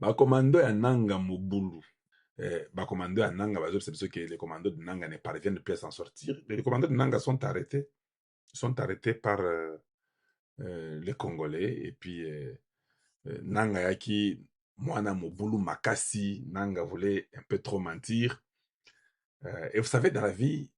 Bakomando ya Nanga Mobulu. Bakomando ya Nanga, c'est ce que les commandos de Nanga ne parviennent plus à s'en sortir. Les commandos de Nanga sont arrêtés. Sont arrêtés par les Congolais. Et puis, Nanga Yaki, Mwana Mobulu Makasi, Nanga voulait un peu trop mentir. Et vous savez, dans la vie,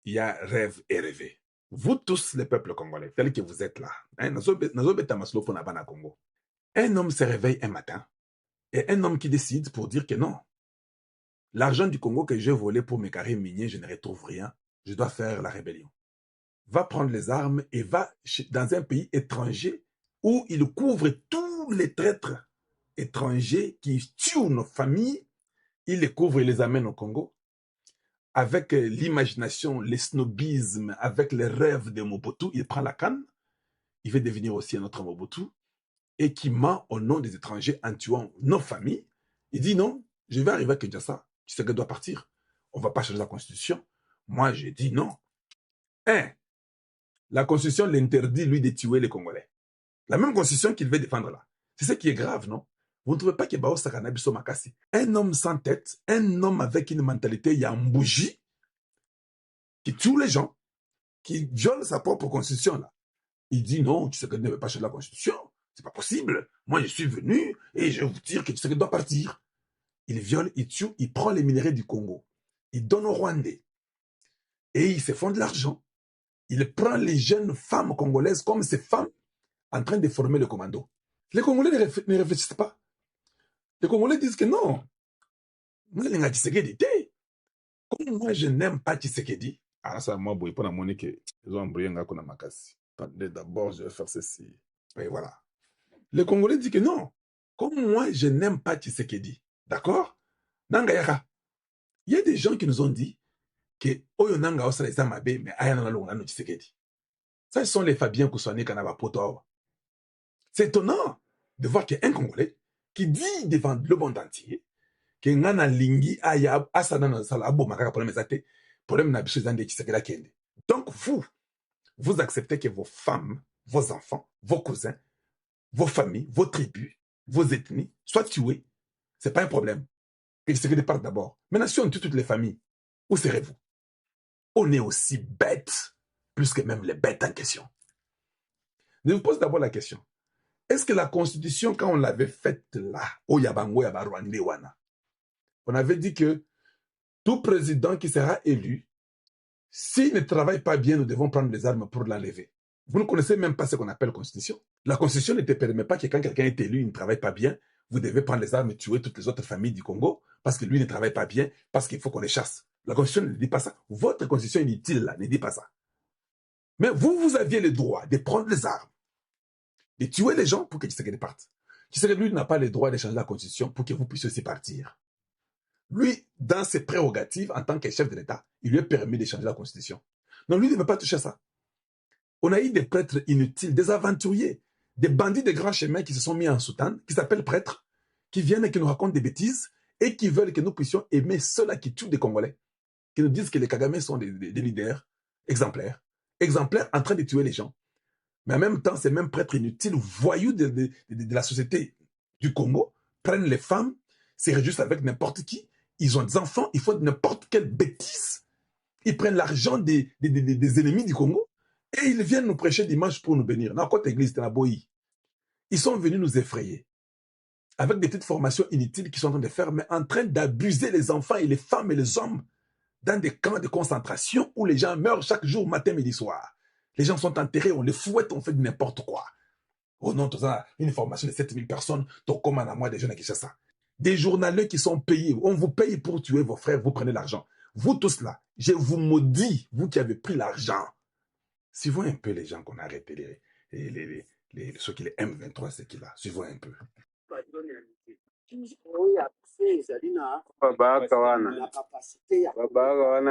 il y a rêve et rêver. Vous tous, les peuples congolais, tels que vous êtes là, un homme se réveille un matin et un homme qui décide pour dire que non, l'argent du Congo que j'ai volé pour mes carrés miniers, je ne retrouve rien, je dois faire la rébellion. Va prendre les armes et va dans un pays étranger où il couvre tous les traîtres étrangers qui tuent nos familles, il les couvre et les amène au Congo avec l'imagination, le snobisme, avec les rêves de Mobutu. Il prend la canne, il veut devenir aussi un autre Mobutu, et qui ment au nom des étrangers en tuant nos familles. Il dit non, je vais arriver à Kinshasa, Tshisekedi doit partir. On ne va pas changer la constitution. Moi, j'ai dit non. La constitution l'interdit, lui, de tuer les Congolais. La même constitution qu'il veut défendre là. C'est ce qui est grave, non? Vous ne trouvez pas que Bao Sakanabiso Makasi, un homme sans tête, un homme avec une mentalité yambouji, qui tue les gens, qui viole sa propre constitution là. Il dit non, Tshisekedi ne veut pas changer la constitution. C'est pas possible. Moi, je suis venu et je vais vous dire que Tshisekedi doit partir. Il viole, il tue, il prend les minerais du Congo. Il donne aux Rwandais. Et il se font de l'argent. Il prend les jeunes femmes congolaises comme ces femmes en train de former le commando. Les Congolais ne réfléchissent pas. Les Congolais disent que non. Moi, comme moi, je n'aime pas Tshisekedi. Ah, ça, moi, pour la monnaie que ils ont embrouillé un gars makasi. D'abord, je vais faire ceci. Et voilà. Les Congolais disent que non. Comme moi, je n'aime pas Tshisekedi. D'accord? Nangayaka. Il y a des gens qui nous ont dit que Oyo Nanga Osala Isamabe, mais Ayana Longano Tshisekedi. Ça, ce sont les Fabiens Koussouani Kanaba Poto. C'est étonnant de voir qu'il y a un Congolais qui dit devant le monde entier que Ngana Lingi Aya Asana Nasala Abo Makaka problème ezate, problème na biso zande Tshisekedi kende. Donc vous acceptez que vos femmes, vos enfants, vos cousins, vos familles, vos tribus, vos ethnies soient tués. C'est pas un problème. Que Tshisekedi parte d'abord. Maintenant, si on tue toutes les familles, où serez-vous? On est aussi bêtes, plus que même les bêtes en question. Je vous pose d'abord la question. Est-ce que la Constitution, quand on l'avait faite là, au Yabango, Yabarwande, Wana, on avait dit que tout président qui sera élu, s'il ne travaille pas bien, nous devons prendre les armes pour l'enlever. Vous ne connaissez même pas ce qu'on appelle Constitution. La Constitution ne te permet pas que quand quelqu'un est élu, il ne travaille pas bien, vous devez prendre les armes et tuer toutes les autres familles du Congo parce que lui ne travaille pas bien, parce qu'il faut qu'on les chasse. La Constitution ne dit pas ça. Votre Constitution inutile là ne dit pas ça. Mais vous aviez le droit de prendre les armes, de tuer les gens pour que Tshisekedi parte. Tshisekedi, lui, n'a pas le droit de changer la Constitution pour que vous puissiez aussi partir. Lui, dans ses prérogatives, en tant que chef de l'État, il lui est permis de changer la Constitution. Non, lui ne veut pas toucher à ça. On a eu des prêtres inutiles, des aventuriers, des bandits de grands chemins qui se sont mis en soutane, qui s'appellent prêtres, qui viennent et qui nous racontent des bêtises et qui veulent que nous puissions aimer ceux-là qui tuent des Congolais, qui nous disent que les Kagame sont des leaders exemplaires en train de tuer les gens. Mais en même temps, ces mêmes prêtres inutiles, voyous de la société du Congo, prennent les femmes, se réjouissent avec n'importe qui, ils ont des enfants, ils font n'importe quelle bêtise, ils prennent l'argent des ennemis du Congo, et ils viennent nous prêcher dimanche pour nous bénir. Dans notre église, ils sont venus nous effrayer, avec des petites formations inutiles qu'ils sont en train de faire, mais en train d'abuser les enfants et les femmes et les hommes dans des camps de concentration où les gens meurent chaque jour, matin, midi, soir. Les gens sont enterrés, on les fouette, on fait n'importe quoi. Oh non, tout ça, une formation de 7000 personnes, donc comme à moi, des jeunes qui cherchent ça. Des journalistes qui sont payés, on vous paye pour tuer vos frères, vous prenez l'argent. Vous tous là, je vous maudis, vous qui avez pris l'argent. Suivons un peu les gens qu'on a arrêtés, ceux qui les M23, c'est qui là, suivons un peu. Babaka wana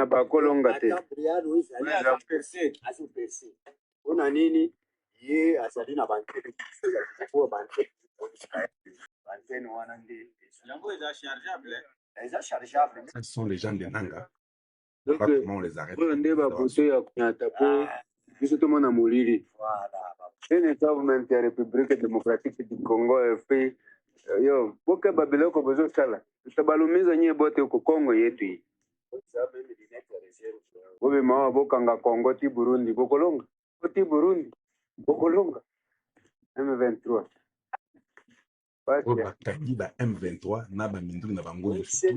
bakolonga te ona nini ye azali na bantene ko bantene wana ndi yango eza chargeable Ce sont les gens de Nanga. donc Comment on les arrête? nde bapoto ya kunyata po biso tomona molili une government ya République démocratique du Congo fait Yo, boke babiloko bozo sala. Tutabalumiza nyie bote uko Kongo yetu hii. Bobe mawa bokanga Kongo ti Burundi. Bokolonga. Ti Burundi. Bokolonga. M23. oyo bakangi ba M23 na bamindungu na bango nyonso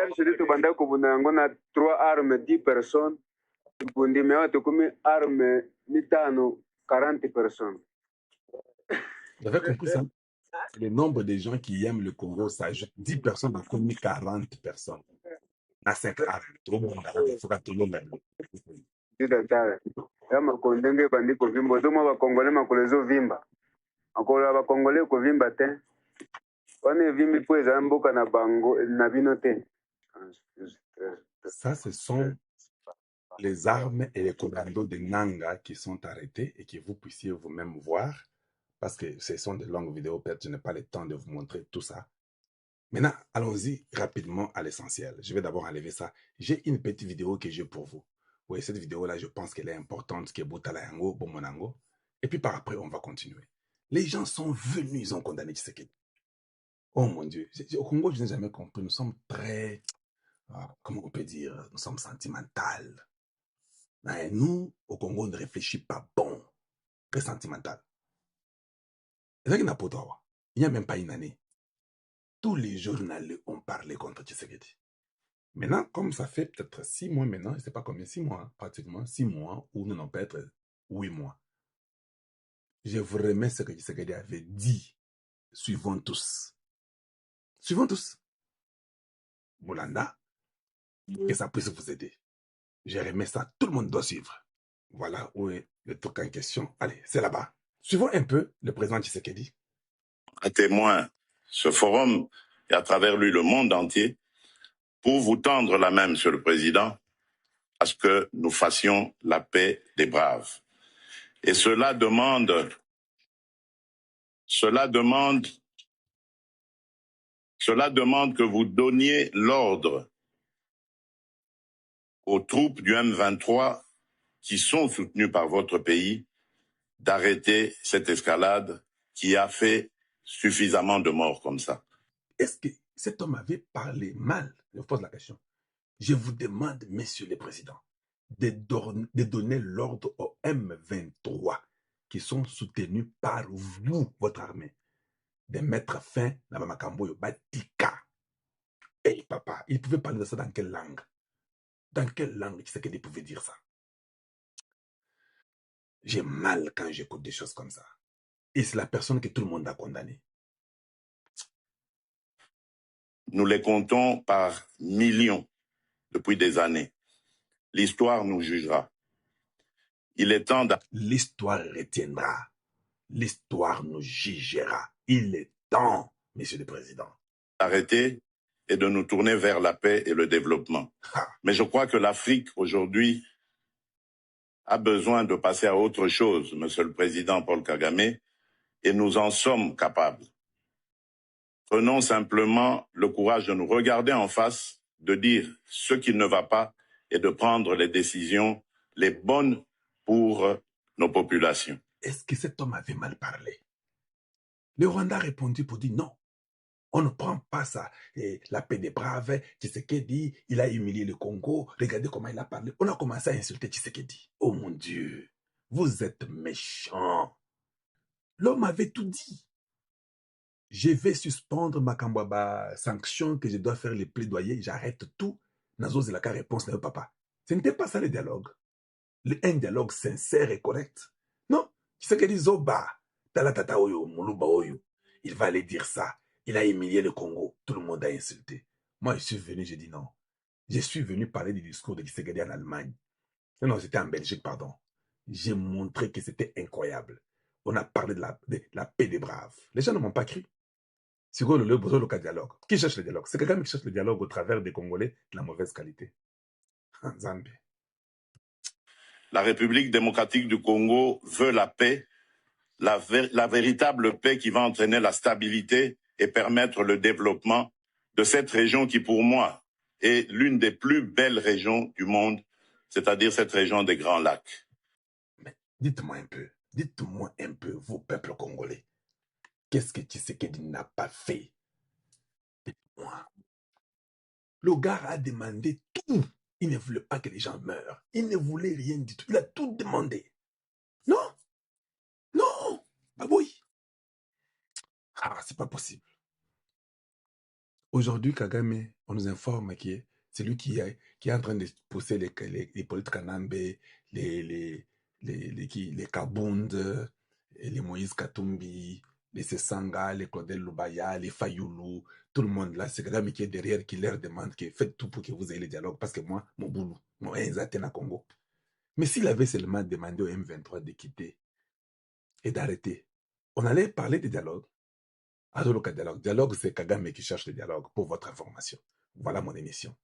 RCD tubanda kubunda yango na 3 armes 10 personnes. Bundi mewa tukumi armes mitano 40 personnes. Vous avez compris ça? Le nombre de gens qui aiment le Congo s'ajoute. 10 personnes ont commis 40 personnes. Na 5 armes. Tout le monde il faut que tout le monde ya makondenge bandi kovimba ozoma bakongole makolo ezovimba makolo ya bakongole kovimba te wana evimbi mpo ezala mboka na bango na bino te. Ça, ce sont les armes et les commandos de Nanga qui sont arrêtés et que vous puissiez vous-même voir, parce que ce sont de longues vidéos, peut-être je n'ai pas le temps de vous montrer tout ça. Maintenant, allons-y rapidement à l'essentiel. Je vais d'abord enlever ça. J'ai une petite vidéo que j'ai pour vous. Oui, cette vidéo-là, je pense qu'elle est importante, qui est Boutalayango, Bomonango. Et puis par après, on va continuer. Les gens sont venus, ils ont condamné Tshisekedi. Oh mon Dieu. Au Congo, je n'ai jamais compris. Nous sommes très, comment on peut dire, nous sommes sentimentales. Mais nous, au Congo, on ne réfléchit pas bon. Très sentimental. Il n'y a même pas une année. Tous les journalistes ont parlé contre Tshisekedi. Maintenant, comme ça fait peut-être 6 mois maintenant, je ne sais pas combien, 6 mois, pratiquement 6 mois, ou non, peut-être 8 mois. Je vous remets ce que Tshisekedi avait dit. Suivons tous. Suivons tous. Moulanda, que ça puisse vous aider. Je remets ça, tout le monde doit suivre. Voilà où est le truc en question. Allez, c'est là-bas. Suivons un peu le président Tshisekedi. À témoin ce forum et à travers lui le monde entier pour vous tendre la main, Monsieur le Président, à ce que nous fassions la paix des braves. Et cela demande que vous donniez l'ordre aux troupes du M23 qui sont soutenues par votre pays d'arrêter cette escalade qui a fait suffisamment de morts comme ça. Est-ce que cet homme avait parlé mal? Je vous pose la question. Je vous demande, Monsieur le Président, de donner l'ordre aux M23 qui sont soutenus par vous, votre armée, de mettre fin à Makamboyo Batika. Hey papa, il pouvait parler de ça dans quelle langue? Dans quelle langue Tshisekedi pouvait dire ça? J'ai mal quand j'écoute des choses comme ça. Et c'est la personne que tout le monde a condamnée. Nous les comptons par millions depuis des années. L'histoire nous jugera. Il est temps L'histoire retiendra. L'histoire nous jugera. Il est temps, Monsieur le Président, d'arrêter et de nous tourner vers la paix et le développement. Mais je crois que l'Afrique aujourd'hui a besoin de passer à autre chose, Monsieur le Président Paul Kagame, et nous en sommes capables. Prenons simplement le courage de nous regarder en face, de dire ce qui ne va pas et de prendre les décisions les bonnes pour nos populations. Est-ce que cet homme avait mal parlé? Le Rwanda a répondu pour dire non. On ne prend pas ça. Et la paix des braves, Tshisekedi, il a humilié le Congo. Regardez comment il a parlé. On a commencé à insulter Tshisekedi. Oh mon Dieu, vous êtes méchants. L'homme avait tout dit. Je vais suspendre ma Kambaba sanction, que je dois faire les plaidoyers, j'arrête tout. Nazo Zelaka réponse, non, papa. Ce n'était pas ça le dialogue. Un dialogue sincère et correct. Non, Tshisekedi Zoba, Talatata Oyo, Muluba Oyo, il va aller dire ça. Il a humilié le Congo. Tout le monde a insulté. Moi, je suis venu, j'ai dit non. Je suis venu parler du discours de Tshisekedi en Allemagne. Non, c'était en Belgique, pardon. J'ai montré que c'était incroyable. On a parlé de la paix des braves. Les gens ne m'ont pas cru. C'est quoi le dialogue? Qui cherche le dialogue? C'est quelqu'un qui cherche le dialogue au travers des Congolais de la mauvaise qualité. Zambie. La République démocratique du Congo veut la paix, la véritable paix qui va entraîner la stabilité et permettre le développement de cette région qui, pour moi, est l'une des plus belles régions du monde, c'est-à-dire cette région des Grands Lacs. Mais dites-moi un peu, Dites-moi un peu, vous, peuple congolais, qu'est-ce que Tshisekedi n'a pas fait? Dites-moi. Le gars a demandé tout. Il ne voulait pas que les gens meurent. Il ne voulait rien du tout. Il a tout demandé. Non, non, ah oui. Ah, c'est pas possible. Aujourd'hui, Kagame, on nous informe que c'est lui qui est en train de pousser les politiques Kanambe, les Kabund, les Moïse Katumbi, les Sessanga, les Claudel Lubaya, les Fayoulou, tout le monde là, c'est Kagame qui est derrière, qui leur demande que faites tout pour que vous ayez le dialogue, parce que moi, mon boulot, moi, à Congo. Mais s'il avait seulement demandé au M23 de quitter et d'arrêter, on allait parler de dialogue. Dialogue, c'est Kagame qui cherche le dialogue pour votre information. Voilà mon émission.